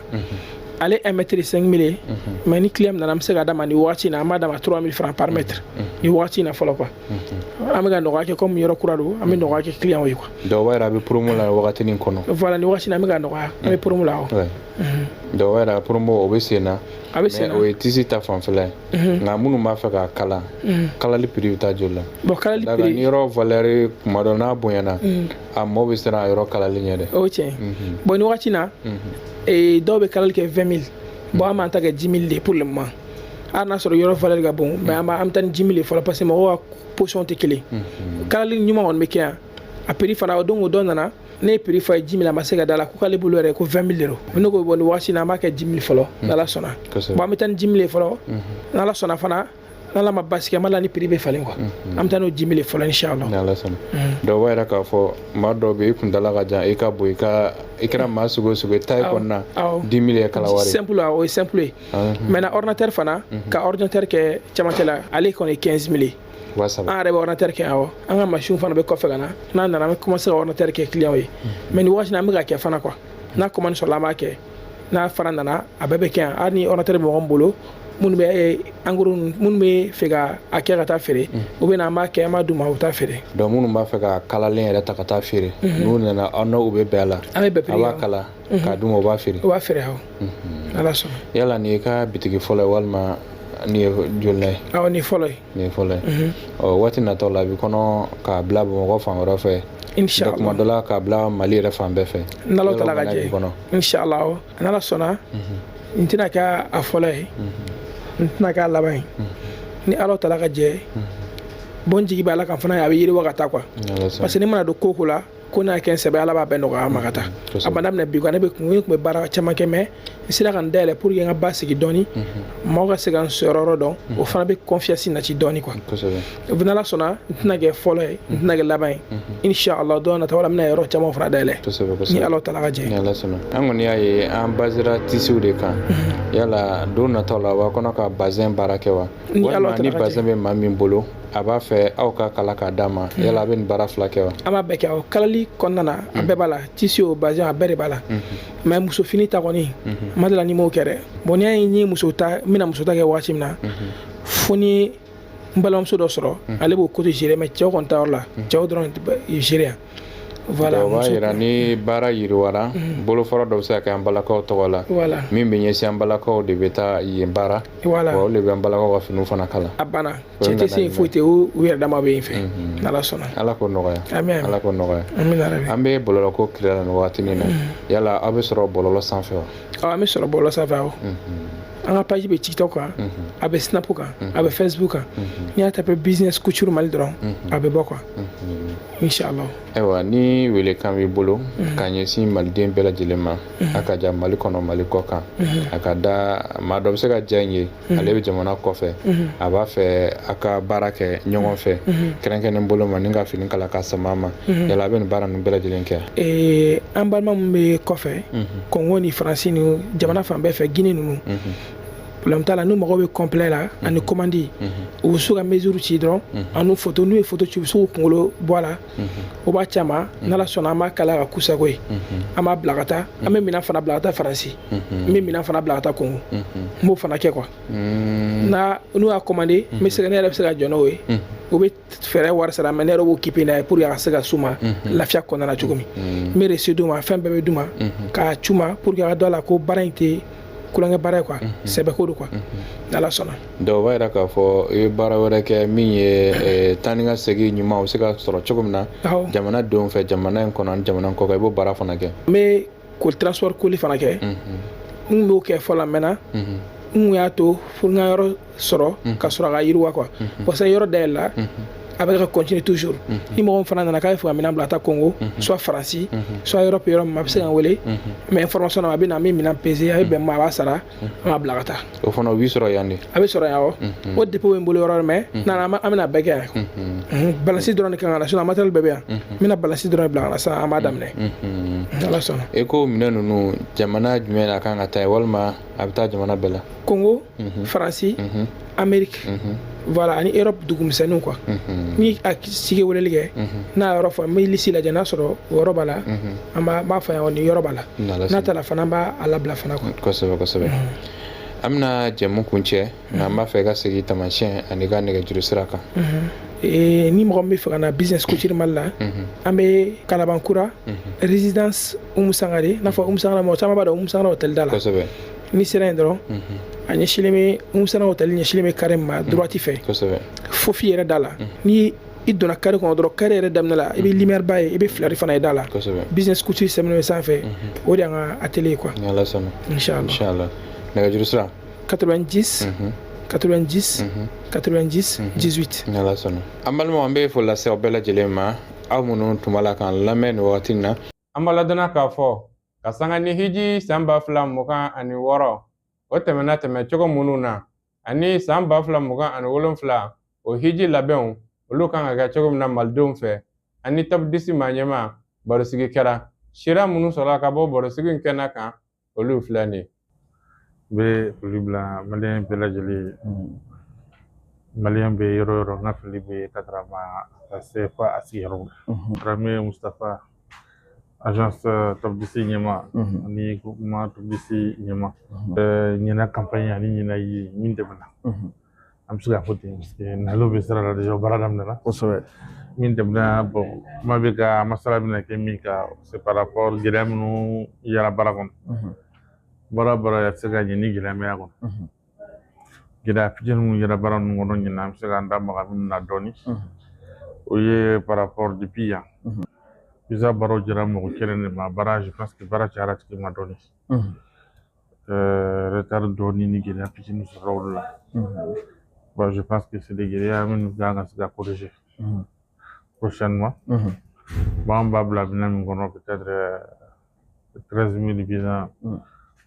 ale 1 mètre 5000 ye mais ni client nana an bɛ se k'a d'a ma ni wagati in na an b'a d'a ma 3000 francs par mètre ni wagati in na fɔlɔ quoi an bɛ ka nɔgɔya kɛ comme yɔrɔ kura don an bɛ nɔgɔya kɛ client ye quoi dɔw b'a yɛrɛ a bɛ promo la wagati nin kɔnɔ voilà ni wagati in na an bɛ ka nɔgɔya an bɛ promo la dɔw b'a yɛrɛ promo o bɛ sen na a bɛ sen na o ye tisi ta fanfɛla ye nka minnu b'a fɛ ka kala kalali prix bɛ taa joli la bon kalali prix ni yɔrɔ valeur kuma dɔ n'a bonyana a mɔɔ bɛ siran a yɔrɔ kalali ɲɛ dɛ o ye tiɲɛ bon ni wagati in na dɔw bɛ kalali kɛ 20 000 bon an b'an ta kɛ 10 000 de pour le moment hali n'a sɔrɔ yɔrɔ valeur ka bon mais an bɛ taa ni 10 000 de fɔlɔ parce que mɔgɔw ka position tɛ kelen kalali ɲuman kɔni bɛ kɛ yan a prix fana o don o dɔ nana ne ye prix fɔ a ye 10 000 a ma se ka da la ko k'ale bolo yɛrɛ ko 20 000 de don ne ko bon ni wagati in na an b'a kɛ 10 000 fɔlɔ n'ala sɔnna bon an bɛ taa ni 10 000 ye fɔlɔ n'ala sɔnna fana n'ala ma basi kɛ an b'a la ni prix bɛ falen quoi an bɛ taa n'o 10 000 ye fɔlɔ inchallah n'ala sɔnna dɔw b'a yɛrɛ k'a fɔ maa dɔw bɛ i kuntala ka jan i ka bon i kɛra maa sugu o sugu i ta ye kɔnɔna 10 000 ye kala wari simple o ye simple ye maintenant ordinateur fana ka ordinateur kɛ camancɛ la ale kɔni ye 15 000 ye an yɛrɛ bɛ ordinateur kɛ awɔ an ka machine fana bɛ kɔfɛ ka na n'a nana an bɛ commencer ka ordinateur kɛ client ye mais ni wagati in na an bɛ ka kɛ fana quoi n'a commande sɔrɔla an b'a kɛ n'a fara nana a bɛɛ bɛ kɛ yan hali ni ordinateur bɛ mɔgɔ min bolo minnu bɛ minnu bɛ fɛ ka a kɛ ka taa feere u bɛ na an b'a kɛ an b'a d'u ma u bɛ taa feere donc minnu b'a fɛ ka kalalen yɛrɛ ta ka taa feere n'u nana aw n'u bɛ bɛn a la an bɛ bɛn prix a b'a kala k'a d'u ma u b'a feere u b'a feere awɔ ala sɔnna yala nin ye ka bitigi fɔlɔ ye walima nin ye joli la ye awɔ nin ye fɔlɔ ye nin ye fɔlɔ ye waati natɔ la a bɛ kɔnɔ k'a bila bamakɔ fan wɛrɛ fɛ inchallah kuma dɔ la k'a bila mali yɛrɛ fan bɛɛ fɛ n'ala tala ka jɛ inchallah awɔ n'ala sɔnna n tɛna kɛ a fɔlɔ ye n tɛna kɛ a laban ye ni ala tala ka jɛ bon jigi b'a la kan fana a bɛ yiriwa ka taa quoi parce que ne mana don ko ko la ko n'a kɛ n sɛbɛ ala b'a bɛɛ nɔgɔya ma ka taa a bana minɛ bi quoi ne kun bɛ baara caman kɛ mais n sera ka n dayɛlɛ pour que n ka ba sigi dɔɔni maaw ka se ka n sɔrɔ dɔn o fana bɛ confiance nati dɔɔni quoi n'ala sɔnna n tɛna kɛ fɔlɔ ye n tɛna kɛ laban ye inchallah don nataw la n bɛna yɔrɔ caman fana dayɛlɛ ni ala tala ka jɛ an kɔni y'a ye an basera tisiw de kan yala don nataw la wa kɔnɔ ka bazin baara kɛ wa walima ni bazin bɛ maa min bolo a b'a fɛ aw ka kala k'a d'a ma yala a bɛ nin baara fila kɛ wa an b'a bɛɛ kɛ awɔ kalali kɔnɔna na a bɛɛ b'a la tisi o bazin a bɛɛ de b'a la mais muso fini ta kɔni ma deli la ni m'o kɛ dɛ bon n'i y'a ye n ye muso ta n bɛna muso ta kɛ waati min na fo ni n balimamuso dɔ sɔrɔ ale b'o côté gérer mais cɛw kɔni ta yɔrɔ la cɛw dɔrɔn gérer yan voilà o b'a yira ni baara yiriwara bolofara dɔ bɛ se ka kɛ an balakaw tɔgɔ la min bɛ ɲɛsin an balakaw de bɛ taa yen baara wa olu de bɛ an balakaw ka finiw fana kala a banna cɛ tɛ se yen foyi tɛ u yɛrɛ dama bɛ yen fɛ n'ala sɔnna ala k'o nɔgɔya amin ala k'o nɔgɔya an bɛ bɔlɔlɔko kiri la nin waati nin na yala aw bɛ sɔrɔ bɔlɔlɔ sanfɛ wa an bɛ sɔrɔ bɔlɔlɔ sanfɛ awɔ an ka page bɛ tiktok kan a bɛ snap kan a bɛ facebook kan n'i y'a tapé business couture mali dɔrɔn a bɛ bɔ quoi inchallah ayiwa ni welekan b'i bolo ka ɲɛsin maliden bɛɛ lajɛlen ma a ka ja mali kɔnɔ mali kɔ kan a ka da maa dɔ bɛ se ka diya n ye ale bɛ jamana kɔfɛ a b'a fɛ a ka baara kɛ ɲɔgɔn fɛ kɛrɛnkɛrɛnnen bolo ma ni ka fini kala ka sama ma yala a bɛ nin baara ninnu bɛɛ lajɛlen kɛ an balima min bɛ kɔfɛ kɔngo ni faransi ni jamana fan bɛɛ fɛ guinée ninnu problème t'a la nous mɔgɔw bɛ complet la ani commande u bɛ se ka mesure ci dɔrɔn ani photo n'u ye photo ci u bɛ se k'u kunkolo bɔ a la o b'a ci a ma n'ala sɔnna an b'a kala ka k'u sago ye an b'a bila ka taa an bɛ minɛn fana bila ka taa Faransi n bɛ minɛn fana bila ka taa Congo n b'o fana kɛ quoi na n'u y'a commandé n bɛ se ka ne yɛrɛ bɛ se ka jɔ n'o ye u bɛ fɛɛrɛ wari sara mais ne yɛrɛ b'o kipe n'a ye pour que a ka se ka s'u ma lafiya kɔnɔna na cogo min n bɛ reçu d'u ma fɛn bɛɛ bɛ d'u ma k'a c'u ma pour que a ka dɔn a la ko baara in tɛ kulonkɛ baara ye quoi sɛbɛ ko don quoi n'ala sɔnna. donc o b'a yira k'a fɔ i bɛ baara wɛrɛ kɛ min ye taa ni ka segin ɲuman o bɛ se ka sɔrɔ cogo min na jamana denw fɛ jamana in kɔnɔ ani jamana kɔ kan i b'o baara fana kɛ. n bɛ ko transport koli fana kɛ n kun b'o kɛ fɔlɔ mɛnna n kun y'a to fo n ka yɔrɔ sɔrɔ ka sɔrɔ ka yiriwa quoi parce que yɔrɔ dayɛlɛla a bɛ ka continuer toujours ni mɔgɔ min fana nana k'a bɛ fɛ ka minɛn bila ka taa Congo soit Faransi soit Europe yɔrɔ min a bɛ se ka n wele mais information na a bɛ na an bɛ minɛn peser a bɛ bɛn ma a b'a sara an b'a bila ka taa. o fana o b'i sɔrɔ yan de. a bɛ sɔrɔ yan o dépôt bɛ n bolo yɔrɔ mais nana an bɛna bɛɛ kɛ yan balance dɔrɔn de kan ka na sinon matériel bɛɛ bɛ yan n bɛna balance dɔrɔn bila ka na sisan an b'a daminɛ n'ala sɔnna. e ko minɛn ninnu jamana jumɛn na kan ka taa yen walima a bɛ taa jamana bɛɛ la. Congo Faransi Amérique voilà ani Europe dugumisɛnninw quoi ni a sigi weleli kɛ n'a yɔrɔ fɔ n bɛ liste lajɛ n'a sɔrɔ o yɔrɔ b'a la an b'a fɔ yan ni yɔrɔ b'a la n'a t'a la fana an b'a labila fana quoi. kosɛbɛ kosɛbɛ an bɛna jɛmu kun cɛ nka an b'a fɛ i ka segin taamasiyɛn ani ka nɛgɛjuru sira kan. ni mɔgɔ min bɛ fɛ ka na business coaching Mali la an bɛ Kalabankura résidence Umu Sangare n'a fɔ Umu Sangare mɔgɔ caman b'a dɔn Umu Sangare hôtel da la ni sera yen dɔrɔn a ɲɛsilen bɛ Umu Sangare hôtel ɲɛsilen bɛ carré min ma droite fɛ fofi yɛrɛ da la ni i donna carré kɔnɔ dɔrɔn carré yɛrɛ daminɛ la i bɛ lumière ba ye i bɛ filɛri fana ye da la business coaching sɛbɛnnen bɛ sanfɛ o de y'an ka atelier quoi. ni Ala sɔnna inchallah nɛgɛjuru sira 90 90 90 18. ni Ala sɔnna an balimaw an bɛ foli lase aw bɛɛ lajɛlen ma aw minnu tun b'a la k'an lamɛn nin wagati in na. an b'a ladɔnna k'a fɔ ka sanga ni hiji san 2026 o tɛmɛna tɛmɛ cogo minnu na ani san 2027 o hiji labɛnw olu kan ka kɛ cogo min na malidenw fɛ ani tabudisi maaɲɛma barosigi kɛra sira minnu sɔrɔla ka bɔ barosigi in kɛnɛ kan olu filɛ nin ye. n bɛ foli bila maliyɛn bɛɛ lajɛlen ye maliyɛn bɛ yɔrɔ o yɔrɔ n ka foli bɛ katarama ka se fo a sigiyɔrɔ ma Karame Mustapha agence tabudisi ɲɛma ani groupement tabudisi ɲɛma ɲina campagne ani ɲina ye min tɛmɛna an bɛ se k'a fɔ ten parce que nalo bɛ sira la déjà baara daminɛna kosɛbɛ min tɛmɛna bon kuma bɛ ka masala bɛna kɛ min kan c'est par rapport gɛlɛya minnu yera baara kɔnɔ baara tɛ se ka ɲɛ ni gɛlɛya mɛ a kɔnɔ gɛlɛya fitinin minnu yera baara ninnu kɔnɔ ɲina an bɛ se k'an da maga minnu na dɔɔni o ye par rapport depuis yan visa baaraw jɛra mɔgɔ kelen de ma baara je pense que baara cayara tigi ma dɔɔni retard dɔɔni ni gɛlɛya fitinin sɔrɔla olu la bon je pense que c'est des gɛlɛya minnu kan ka se ka corriger prochainement bon an b'a bila minɛn min kɔnɔ peut-être 13 000 visa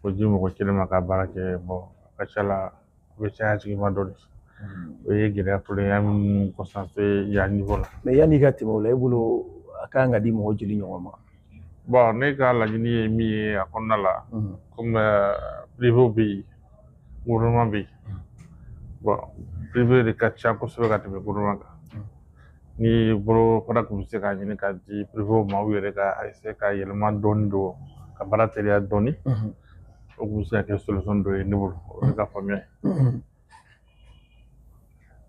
o di mɔgɔ kelen ma ka baara kɛ bon a ka ca la a bɛ caya tigi ma dɔɔni o ye gɛlɛya fɔlɔ ye an bɛ minnu constater yan niveau la. mais yanni i ka tɛmɛ o la i bolo a kan ka di mɔgɔ joli ɲɔgɔn ma. bon ne ka laɲini ye min ye a kɔnɔna la comme privé bɛ yen gouvernement bɛ yen bon privé de ka ca kosɛbɛ ka tɛmɛ gouvernement kan ni bolo fana tun bɛ se k'a ɲini ka di privé ma u yɛrɛ ka essayer ka yɛlɛma dɔɔni don ka baara teliya dɔɔni o tun bɛ se ka kɛ solution dɔ ye ne bolo o ye ka faamuya ye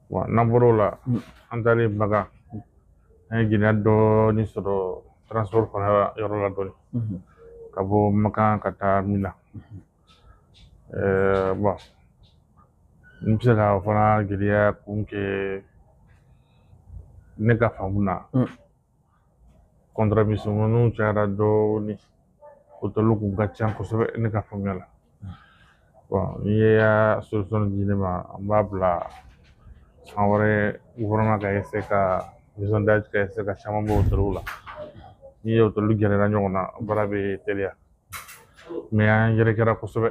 bon n'an bɔra o la an taalen Baga an ye gɛlɛya dɔɔni sɔrɔ transport fana yɔrɔ la dɔɔni ka bɔ Makan ka taa Mina bon n bɛ se ka fana gɛlɛya kun kɛ ne ka faamu na contrat misɛnmaninw cayara dɔɔni hôtels kun ka ca kosɛbɛ ne ka faamuya la bon n'i ye solution di ne ma an b'a bila san wɛrɛ gouvernement ka essayer ka maison d'hôte ka essayer ka caman bɔ hôtels la n'i ye hôtels gɛrɛla ɲɔgɔn na baara bɛ teliya mais an yɛrɛkɛra kosɛbɛ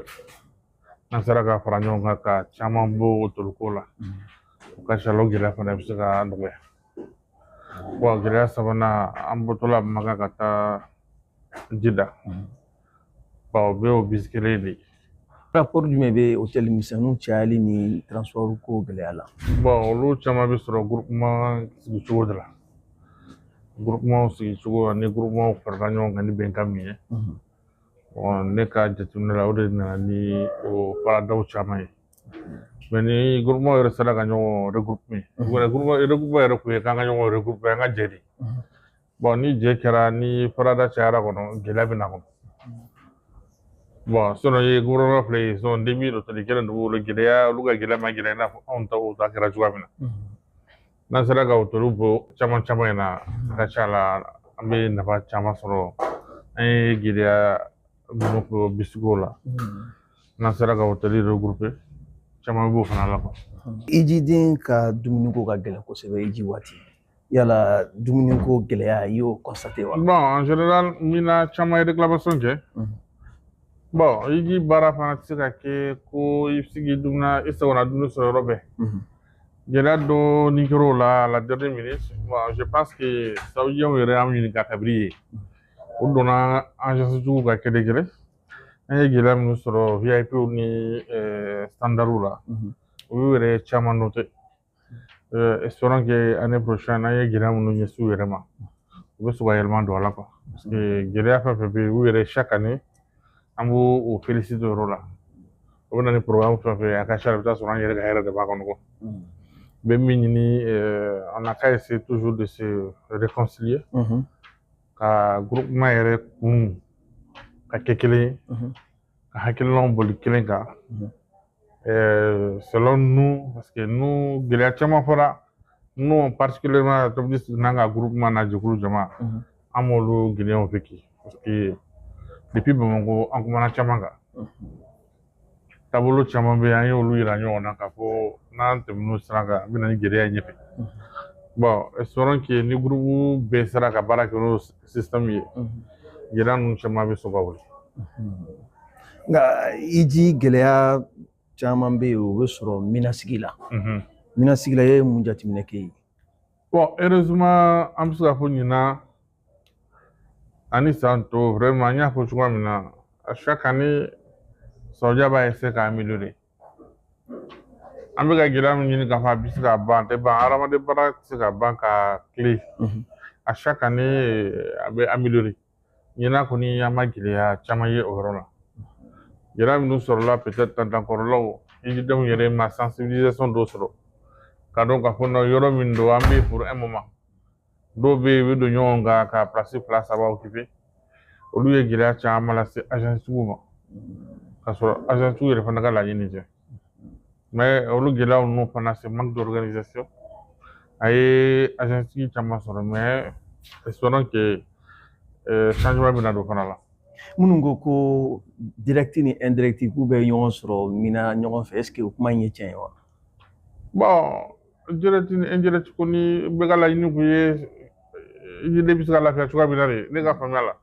n'an sera ka fara ɲɔgɔn kan ka caman bɔ hôtels ko la o ka ca la o gɛlɛya fana bɛ se ka nɔgɔya bon gɛlɛya sabanan an bɔtɔla Makan ka taa Jida bon o bɛ o bus kelen de ye rapport jumɛn bɛ hôtel misɛnninw cayali ni transport ko gɛlɛya la bon olu caman bɛ sɔrɔ groupement sigicogo de la groupement sigicogo ani groupement farala ɲɔgɔn kan ni bɛnkan min ye bon ne ka jateminɛ la o de nana ni o faradaw caman ye mais ni groupement yɛrɛ sera ka ɲɔgɔn regrouper regroupement yɛrɛ kun ye k'an ka ɲɔgɔn regrouper an ka jɛ de bon ni jɛ kɛra ni farada cayara kɔnɔ gɛlɛya bɛ na kɔnɔ bon sinon ye gouvernement filɛ ye sinon depuis hôtel kelen de b'olu gɛlɛya olu ka gɛlɛya ma gɛlɛya i n'a fɔ anw ta kɛra cogoya min na n'an sera ka hôtel bɔ caman caman in na a ka ca la an bɛ nafa caman sɔrɔ an ye gɛlɛya minnu fɔ bisigiw la n'an sera ka hôtel regrouper caman b'o fana la quoi. ijiden ka dumuniko ka gɛlɛn kosɛbɛ iji waati yala dumuniko gɛlɛya i y'o constaté wa bon en général mina caman ye réclamation kɛ bon iji baara fana tɛ se ka kɛ ko i bɛ se k'i dumuni i sagona dumuni sɔrɔ yɔrɔ bɛɛ gɛlɛya dɔɔni kɛra o la à la dernière minute bon je pense que saoudiens yɛrɛ y'an ɲininka kabiri ye o donna agence tigiw ka kɛlɛ an ye gɛlɛya minnu sɔrɔ VIP ni standards la olu yɛrɛ caman noté espérons que année prochaine an ye gɛlɛya minnu ɲɛsin u yɛrɛ ma u bɛ sɔn ka yɛlɛma don a la quoi parce que gɛlɛya fɛn fɛn bɛ yen u yɛrɛ chaque année an b'o féliciter o yɔrɔ la o bɛ na ni programme fɛn fɛn ye a ka ca i bɛ taa sɔrɔ an yɛrɛ ka hɛrɛ de b'a kɔnɔ quoi bɛ min ɲini on a qu'à essayer toujours de se réconcilier ka groupement yɛrɛ kun ka kɛ kelen ye ka hakilinaw boli kelen kan selon nous parce que nous gɛlɛya caman fɔra nous particulièrement comme n'an ka groupement na jɛkulu jama an m'olu gɛlɛyaw vécu parce que depuis Bamakɔ an kumana caman kan taabolo caman bɛ yen an y'olu yira ɲɔgɔn na k'a fɔ n'an tɛmɛn'o sira kan an bɛ na ni gɛlɛya ye ɲɛfɛ bon espérons que ni groupe bɛɛ sera ka baara kɛ n'o système ye gɛlɛya ninnu caman bɛ sɔn ka wuli nka iji gɛlɛya caman bɛ yen o bɛ sɔrɔ minasigi la minasigi la e ye mun jateminɛ kɛ yen bon heureusement an bɛ se ka fɔ ɲinan ani san tɔ vraiment an y'a fɔ cogoya min na à chaque année Saudiya b'a essayer k'a améliorer an bɛ ka gɛlɛya min ɲini k'a fɔ a bɛ se ka ban a tɛ ban hadamaden baara tɛ se ka ban ka tile à chaque année a bɛ améliorer ɲinan kɔni an ma gɛlɛya caman ye o yɔrɔ la gɛlɛya minnu sɔrɔla peut-être tantankɔrɔlaw ijidenw yɛrɛ ma sensibilisation dɔw sɔrɔ ka dɔn k'a fɔ yɔrɔ min don an bɛ yen pour un moment dɔw bɛ yen u bɛ don ɲɔgɔn kan ka place 2-3 occuper olu ye gɛlɛya caman lase agence tigiw ma k'a sɔrɔ agence tigiw yɛrɛ fana ka laɲini tɛ mais olu gɛlɛya ninnu fana c'est manque d'organisation a ye agence tigi caman sɔrɔ mais espérons que changement bɛ na don fana la minnu ko ko direct ni indirect k'u bɛ ɲɔgɔn sɔrɔ mina ɲɔgɔn fɛ est-ce que o kuma in ye tiɲɛ ye wa bon direct ni indirect ko ni bɛɛ ka laɲini kun ye ne bɛ se ka lafiya cogoya min na de ne ka faamuya la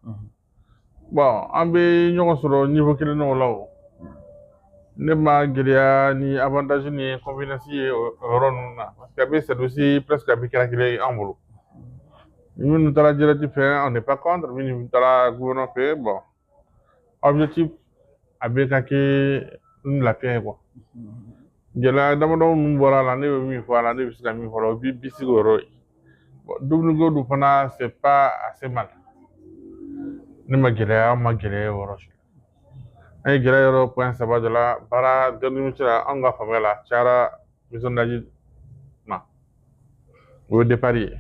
bon an bɛ ɲɔgɔn sɔrɔ niveau kelen na o la o ne ma gɛlɛya ni avantage ni inconvénience ye o yɔrɔ ninnu na parce que a bɛ service presque a bɛ kɛra kelen ye an bolo minnu taara direct fɛ on n'est pas contre minnu taara gouvernement fɛ bon objectif a bɛ ka kɛ ni lafiya ye quoi gɛlɛya damadɔ minnu bɔra a la ne bɛ min fɔ a la ne bɛ se ka min fɔ a la o bɛ bisigi o yɔrɔ ye bon dumuniko dun fana c'est pas assez mal ne ma gɛlɛya an ma gɛlɛya o yɔrɔ si an ye gɛlɛya yɔrɔ point 3 de la baara dernière minute la an ka faamuya la cayara maison d'archi ma o ye départ ye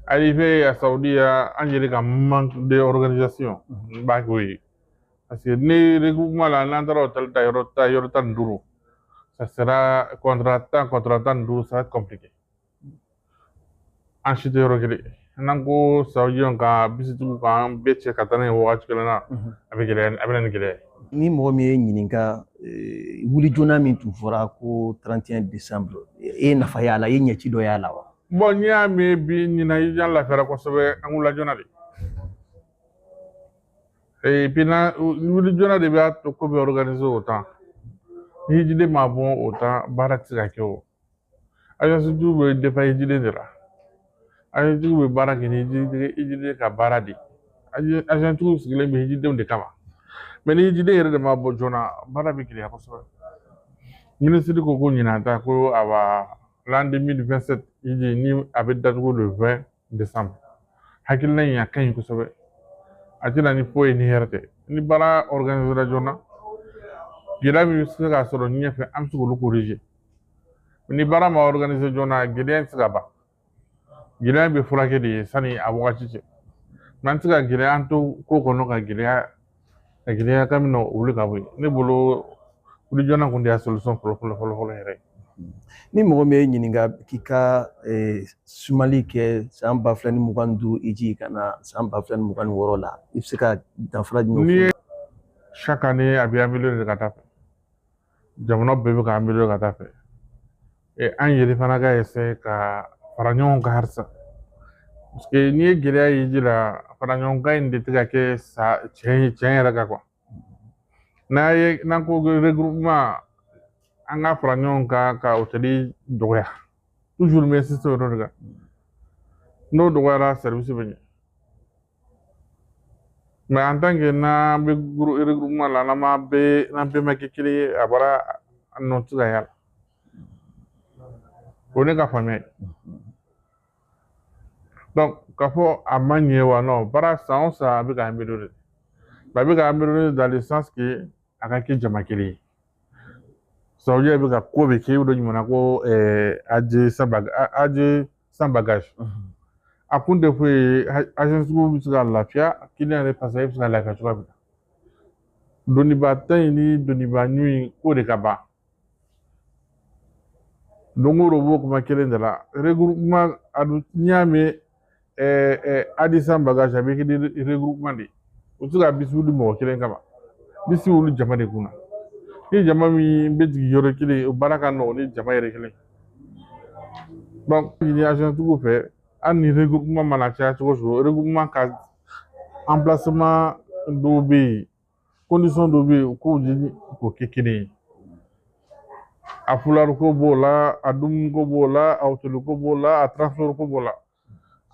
arrivé à Saudiya an yɛrɛ ka manque d'organisation n b'a kɛ o ye parce que ne regroupement la n'an taara hôtel ta yɔrɔ 15 ça sera contrat 15 ça va être compliqué an si tɛ yɔrɔ kelen n'an ko Saudiens ka bisitigiw k'an bɛɛ cɛ ka taa n'a ye wagati kelen na a bɛ na ni gɛlɛya ye ni mɔgɔ min ye ɲininka wuli joona min tun fɔra ko 31 décembre e nafa y'a la e ɲɛci dɔ y'a la wa bon n'i y'a mɛn bi ɲinan i jan lafiyara kosɛbɛ an wula joona de et puis wuli joona de b'a to ko bɛ organiser o temps ni hijiden ma bɔ o temps baara tɛ se ka kɛ o agence tigiw bɛ dépend hijiden de la agence tigiw bɛ baara kɛ ni hijiden ka baara de agence tigiw sigilen bɛ hijidenw de kama mais ni jide yɛrɛ de ma bɔ joona baara bɛ gɛlɛya kosɛbɛ ministre ko ko ɲinan ta ko l'an 2027 iji ni a bɛ datugu le 20 décembre hakilina in a ka ɲi kosɛbɛ a tɛna ni foyi ni hɛrɛ tɛ ni baara organisera joona gɛlɛya min bɛ se ka sɔrɔ ɲɛfɛ an bɛ se k'olu corriger ni baara ma organiser joona gɛlɛya tɛ se ka ban gɛlɛya bɛ furakɛ de ye sani a wagati cɛ mɛ an tɛ se ka gɛlɛya an to ko kɔnɔ ka gɛlɛya ka bɛna wuli ka bɔ yen ne bolo wuli joona kun de y'a solution fɔlɔ yɛrɛ ye. Ni mɔgɔ min ye ɲininka k'i ka sumali kɛ san 2025 iji ka na san 2026 la i bɛ se ka danfara jumɛn fɔ? Chaque année a bɛ améliorer ka taa fɛ jamana bɛɛ bɛ ka améliorer ka taa fɛ an yɛrɛ fana ka essayer ka fara ɲɔgɔn kan halisa parce que n'i ye gɛlɛya ye ji la fara ɲɔgɔn kan in de tɛ ka kɛ tiɲɛ yɛrɛ kan quoi n'an ko regroupement an ka fara ɲɔgɔn kan ka hôtel dɔgɔya toujours n bɛ insister o yɔrɔ de kan n'o dɔgɔyara service bɛ ɲɛ mais en tant que n'an bɛ regroupement la n'an bɛɛ ma kɛ kelen ye a bɔra a nɔ tɛ ka y'a la o ne ka faamuya ye donc k'a fɔ a ma ɲɛ wa non baara san o san a bɛ ka améliorer a bɛ ka améliorer dans le sens que a ka kɛ jama kelen ye saoudia bɛ ka ko bɛ kɛ i bɛ dɔ ɲuman ko AG sans bagage a kun tɛ foyi ye agence bɛ se ka lafiya client yɛrɛ passager bɛ se ka lafiya cogoya min na doniba ta in ni doniba ɲu in ko de ka ban don o don b'o kuma kelen de la regroupement a dun n'i y'a mɛn AG sans bagage a bɛ kɛ regroupement de ye o bɛ se ka bisi wuli mɔgɔ kelen kama bisi wuli jama de kunna ni jama min bɛ jigin yɔrɔ kelen o baara ka nɔgɔn ni jama yɛrɛ kelen donc ɲini agence tigiw fɛ hali ni regroupement mana caya cogo o cogo regroupement ka emplacement dɔw bɛ yen condition dɔw bɛ yen u k'o ɲini k'o kɛ kelen ye a fulari ko b'o la a dumuni ko b'o la a hôtel ko b'o la a transport ko b'o la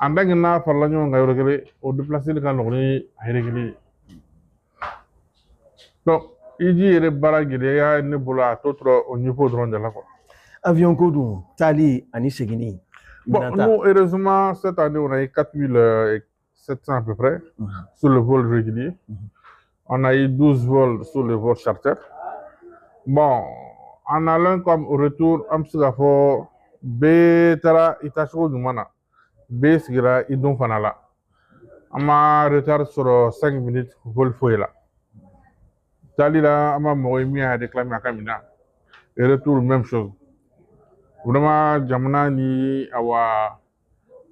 en tant que n'a farala ɲɔgɔn kan yɔrɔ kelen o déplacer ka nɔgɔn ni a yɛrɛ kelen ye donc iji yɛrɛ baara gɛlɛya ne bolo a tɔ tora o niveau dɔrɔn de la quoi. Avion ko dun taali ani seginni. Bon, nous, heureusement, cette année, on a eu 4700 à peu près sur le vol régulier. On a eu 12 vols sur le vol charter. Bon, en allant comme au retour, Amsterdam, Betara, Itacho, Numana, Besgira, Idon Fanala. On a retard sur 5 minutes vol Fouela. Talila, Ama Moïmi a déclaré à Kamina. Et retour, même chose. Vraiment, jamana ni awa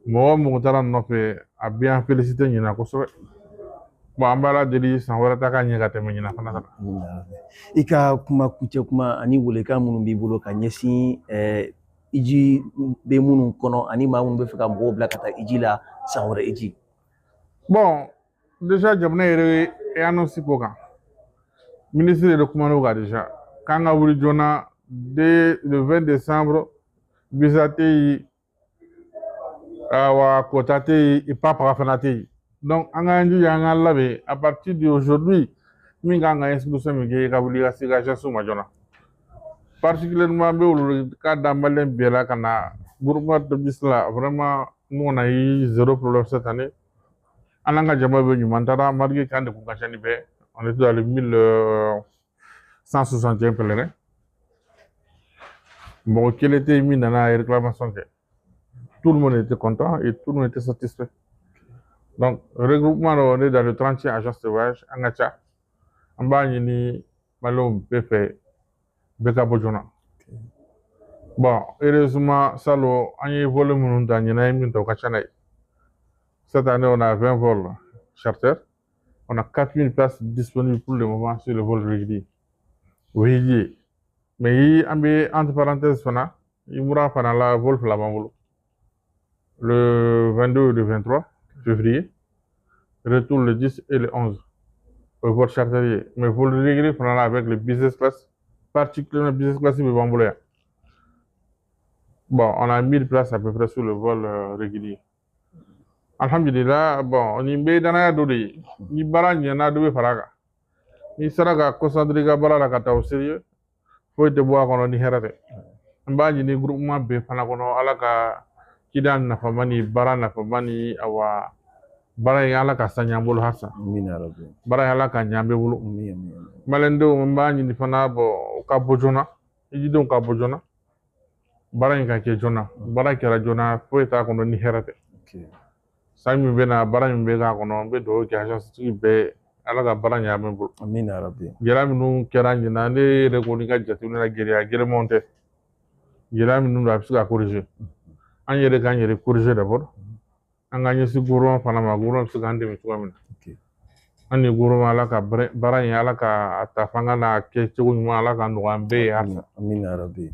mɔgɔ taara nɔfɛ a bɛ an félicité ɲinan kosɛbɛ bon an b'a la deli san wɛrɛ ta ka ɲɛ ka tɛmɛ ɲinan fana kan. I ka kuma kucɛ kuma ani welekan minnu b'i bolo ka ɲɛsin iji bɛ minnu kɔnɔ ani maa minnu bɛ fɛ ka mɔgɔw bila ka taa iji la san wɛrɛ iji. Bon déjà jamana yɛrɛ ye annonce ko kan ministre yɛrɛ kumana o kan déjà k'an ka wuli joona dès le 20 décembre. Visa tɛ yen wa quota tɛ yen et pas fana tɛ yen donc an k'an jija an k'an labɛn à partir d'aujourd'hui min kan ka inscription min kɛ i ka wuli i ka se i ka agence ma joona particulièrement an bɛ wolo k'a da maliyɛn bɛɛ la ka na groupement de bis la vraiment nous on a eu zéro problème cette année an n'an ka jama bɛ ɲuman taara malgré k'an de kun ka ca ni bɛɛ on était dans les 1161 pèlerins. Bon, quel était mis dans la réclamation? Tout le monde était content et tout le monde était satisfait. Donc, le regroupement, on est dans le 30e agence de voyage, en Gacha. En bas, il y a une malon BF, Beka Bojona. Bon, heureusement, ça, on a un vol dans le cette année, on a 20 vols charter. On a 4000 places disponibles pour le moment sur le vol régulier. Oui, mais entre parenthèses, il mourra pendant la vol le 22 et le 23 février, retour le 10 et le 11 au vol charterier. Mais vol régulier pendant avec le business class, particulièrement business class, bon, on a 1000 places à peu près sur le vol régulier. Alhamdulillah, bon, on y met dans la donnée, ni baran y en a deux faraga. ni sera ka concentré ka baara la ka taa au sérieux foyi tɛ bɔ a kɔnɔ ni hɛrɛ tɛ an b'a ɲini groupement bɛɛ fana kɔnɔ ala ka cida nafama ni baara nafama ni awa baara in ala ka saɲa an bolo hasa baara in ala ka ɲa an bɛɛ bolo maliyɛndenw n b'a ɲini fana u ka bɔ joona ijidenw ka bɔ joona baara in ka kɛ joona baara kɛra joona foyi t'a kɔnɔ ni hɛrɛ tɛ san min bɛ na baara min bɛ k'a kɔnɔ n bɛ dugawu kɛ agence tigi bɛɛ ala ka baara ɲa an bɛɛ bolo gɛlɛya minnu kɛra ɲinan ne yɛrɛ ko ni ka jateminɛ na gɛlɛya gɛlɛmanw tɛ gɛlɛya minnu don a bɛ se ka corriger an yɛrɛ k'an yɛrɛ corriger d'abord an ka ɲɛsin gouvernement fana ma gouvernement bɛ se k'an dɛmɛ cogoya min na an ni gouvernement ala ka baara in ala ka ta fanga n'a kɛ cogo ɲuman ala ka nɔgɔya an bɛɛ ye hali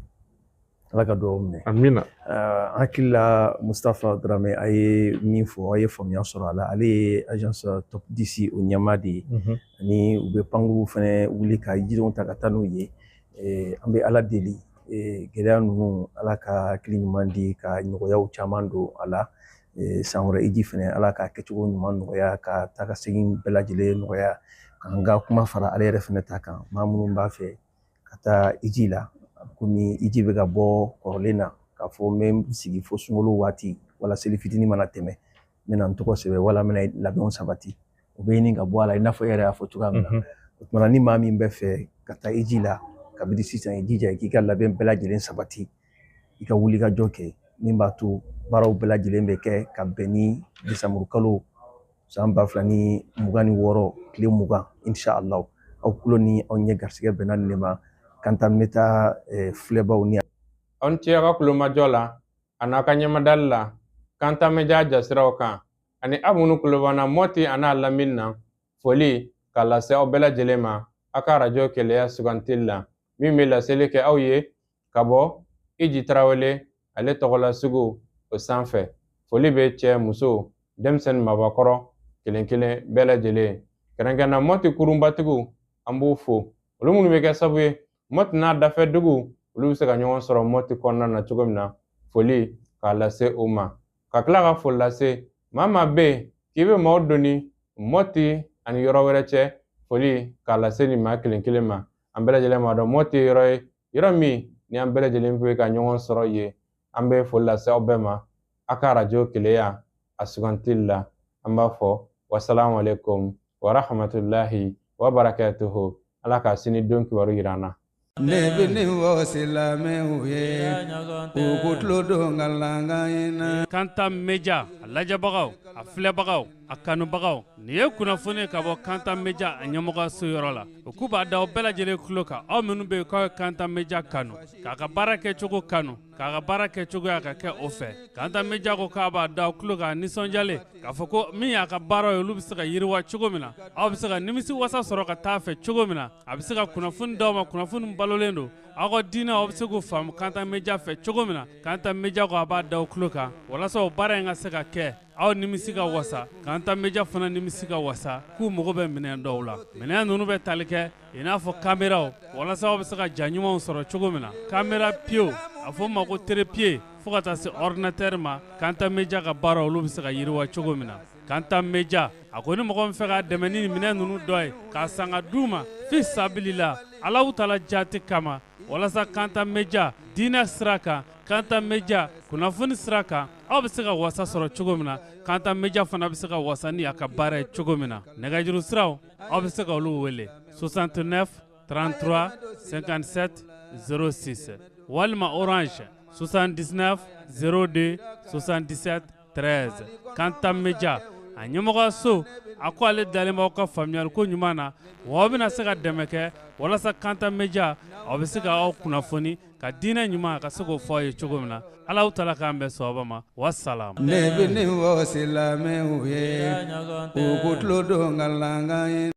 ala ka dugawu minɛ amina hakili la Mustafa Darame a ye min fɔ a ye faamuya sɔrɔ a la ale ye agence top 10 o ɲɛmaa de ye ani u bɛ pankuru fana wuli ka jidenw ta ka taa n'u ye an bɛ ala deli gɛlɛya ninnu ala ka hakili ɲuman di ka nɔgɔyaw caman don a la san wɛrɛ iji fana ala ka kɛcogo ɲuman nɔgɔya ka taa ka segin bɛɛ lajɛlen nɔgɔya k'an ka kuma fara ale yɛrɛ fana ta kan maa minnu b'a fɛ ka taa iji la komi iji bɛ ka bɔ kɔrɔlen na k'a fɔ n bɛ sigi fo sunkalo waati wala seli fitinin mana tɛmɛ n bɛna n tɔgɔ sɛbɛn wala n bɛna labɛnw sabati o bɛ ɲini ka bɔ a la i n'a fɔ e yɛrɛ y'a fɔ cogoya min na o tuma ni maa min bɛ fɛ ka taa iji la kabini sisan i jija i k'i ka labɛn bɛɛ lajɛlen sabati i ka wuli ka jɔ kɛ min b'a to baaraw bɛɛ lajɛlen bɛ kɛ ka bɛn ni desanburu kalo san 2026 tile 20 inshallah aw kulo ni aw ɲɛ garisɛgɛ bɛnna nin de ma kanta n bɛ taa filɛbaw ni an tiya ka kulomajɔ la a n'a ka ɲɛmadali la kanta meja jasiraw kan ani aw minnu kulobana mɔti a n'a lamini na foli k'a lase aw bɛɛ lajɛlen ma a ka radio Keleya sugantili la min bɛ laseli kɛ aw ye ka bɔ Iji Tarawele ale tɔgɔla sugu o sanfɛ foli bɛ cɛ muso denmisɛnnin mabakɔrɔ kelen kelen bɛɛ lajɛlen kɛrɛnkɛrɛnna mɔti kurunbatigiw an b'u fo olu minnu bɛ kɛ sabu ye mɔti n'a dafɛ dugu olu bɛ se ka ɲɔgɔn sɔrɔ mɔti kɔnɔna na cogo min na foli k'a lase o ma ka tila ka foli lase maa maa bɛ yen k'i bɛ maaw donni mɔti ani yɔrɔ wɛrɛ cɛ foli k'a lase nin maa kelen kelen ma an bɛɛ lajɛlen ma dɔn mɔti ye yɔrɔ ye yɔrɔ min ni an bɛɛ lajɛlen bɛ ka ɲɔgɔn sɔrɔ yen an bɛ foli lase aw bɛɛ ma a ka radio Keleya a sugantili la an b'a fɔ wasalamu alaikum wa rahmatulahi wa barakatuhu ala ka sini don kibaru yir'an na ne bɛ nin fɔ silamɛw ye u ko tulo don n ka lakan in na. Kanta Media a lajɛbagaw a filɛbagaw a kanubagaw nin ye kunnafoni ka bɔ Kanta Media a ɲɛmɔgɔso yɔrɔ la u k'u b'a da aw bɛɛ lajɛlen tulo kan aw minnu bɛ yen k'aw ye Kanta Media kanu k'a ka baara kɛcogo kanu k'a ka baara kɛcogoya ka kɛ o fɛ Kanta Media ko k'a b'a da aw tulo kan nisɔndiyalen k'a fɔ ko min y'a ka baara ye olu bɛ se ka yiriwa cogo min na aw bɛ se ka nimisi wasa sɔrɔ ka taa fɛ cogo min na a bɛ se ka kunnafoni d'aw ma kunnafoni balolen don aw ka diinɛ aw bɛ se k'o faamu Kanta Media fɛ cogo min na Kanta Media ko a b'a da aw tulo kan walasa o baara in ka se ka kɛ aw nimisi ka wasa Kanta Media fana nimisi ka wasa k'u mago bɛ minɛn dɔw la minɛn ninnu bɛ tali kɛ i n'a fɔ kameraw walasa aw bɛ se ka ja ɲumanw sɔrɔ cogo min na kamera pieds a fɔ ma ko trépied fo ka taa se ordinateur ma Kanta Media ka baara olu bɛ se ka yiriwa cogo min na Kanta Media a ko ni mɔgɔ min fɛ ka dɛmɛ ni minɛn ninnu dɔ ye k'a san ka d'u ma fi sabilila Alahu Taala jati kama walasa Kanta Media diinɛ sira kan Kanta Media kunnafoni sira kan aw bɛ se ka wasa sɔrɔ cogo min na Kanta Media fana bɛ se ka wasa ni a ka baara ye cogo min na nɛgɛjuru siraw aw bɛ se ka olu wele 69 33 57 06 walima Orange 79 02 77 13 Kanta Media a ɲɛmɔgɔso a ko ale dalen b'aw ka faamuyali ko ɲuman na wa aw bɛna se ka dɛmɛ kɛ walasa Kanta Media aw bɛ se ka aw kunnafoni ka diinɛ ɲuman ka se k'o fɔ aw ye cogo min na Alahu Taala k'an bɛn sababa ma wasalaam. ne bɛ nin fɔ silamɛw ye u ko tulo don n ka lakan in